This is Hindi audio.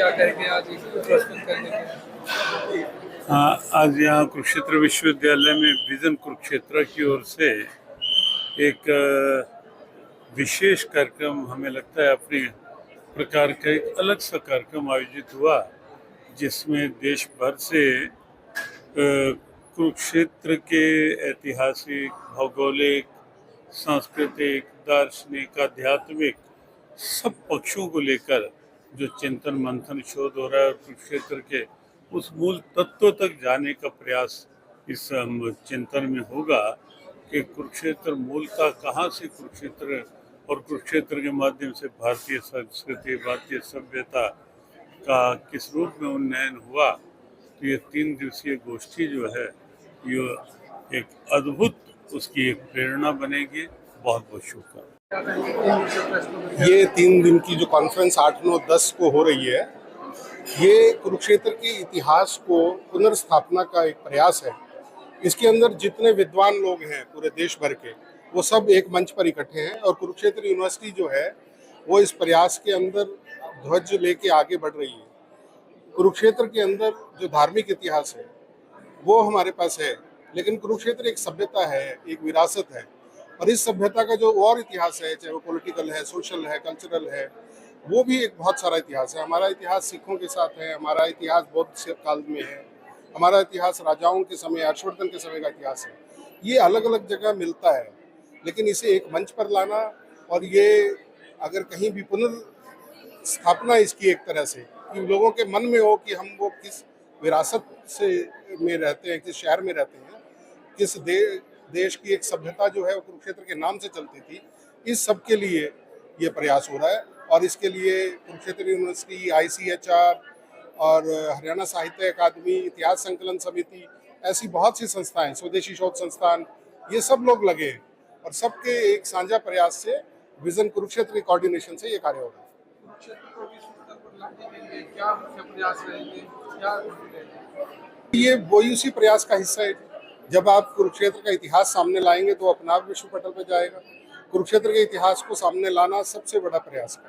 क्या कहेंगे आज प्रस्तुत करने के? आज यहाँ कुरुक्षेत्र विश्वविद्यालय में विजन कुरुक्षेत्र की ओर से एक विशेष कार्यक्रम, हमें लगता है अपनी प्रकार का एक अलग सा कार्यक्रम आयोजित हुआ, जिसमें देश भर से कुरुक्षेत्र के ऐतिहासिक, भौगोलिक, सांस्कृतिक, दार्शनिक, आध्यात्मिक सब पक्षों को लेकर जो चिंतन मंथन शोध हो रहा है और कुरुक्षेत्र के उस मूल तत्व तक जाने का प्रयास इस चिंतन में होगा कि कुरुक्षेत्र मूलतः कहाँ से कुरुक्षेत्र और कुरुक्षेत्र के माध्यम से भारतीय संस्कृति, भारतीय सभ्यता का किस रूप में उन्नयन हुआ। तो ये 3 दिवसीय गोष्ठी जो है ये एक अद्भुत उसकी एक प्रेरणा बनेगी। बहुत बहुत शुभकामनाएं। ये 3 दिन की जो कॉन्फ्रेंस 8, 9, 10 को हो रही है, ये कुरुक्षेत्र के इतिहास को पुनर्स्थापना का एक प्रयास है। इसके अंदर जितने विद्वान लोग हैं पूरे देश भर के, वो सब एक मंच पर इकट्ठे हैं और कुरुक्षेत्र यूनिवर्सिटी जो है वो इस प्रयास के अंदर ध्वज लेके आगे बढ़ रही है। कुरुक्षेत्र के अंदर जो धार्मिक इतिहास है वो हमारे पास है, लेकिन कुरुक्षेत्र एक सभ्यता है, एक विरासत है, और इस सभ्यता का जो और इतिहास है, चाहे वो पॉलिटिकल है, सोशल है, कल्चरल है, वो भी एक बहुत सारा इतिहास है। हमारा इतिहास सिखों के साथ है, हमारा इतिहास बौद्ध काल में है, हमारा इतिहास राजाओं के समय, हर्षवर्धन के समय का इतिहास है। ये अलग अलग जगह मिलता है, लेकिन इसे एक मंच पर लाना और ये अगर कहीं भी पुनर्स्थापना इसकी एक तरह से कि लोगों के मन में हो कि हम वो किस विरासत से में रहते हैं, किस शहर में रहते हैं, किस देश की एक सभ्यता जो है वो कुरुक्षेत्र के नाम से चलती थी, इस सब के लिए ये प्रयास हो रहा है। और इसके लिए कुरुक्षेत्र यूनिवर्सिटी, ICHR और हरियाणा साहित्य अकादमी, इतिहास संकलन समिति, ऐसी बहुत सी संस्थाएं, स्वदेशी शोध संस्थान, ये सब लोग लगे हैं और सबके एक साझा प्रयास से विजन कुरुक्षेत्र के कोऑर्डिनेशन से ये कार्य हो रहा है। क्या मुख्य प्रयास रहेंगे, क्या ये वही उसी प्रयास का हिस्सा है। जब आप कुरुक्षेत्र का इतिहास सामने लाएंगे तो अपना आप विश्व पटल पर जाएगा। कुरुक्षेत्र के इतिहास को सामने लाना सबसे बड़ा प्रयास है।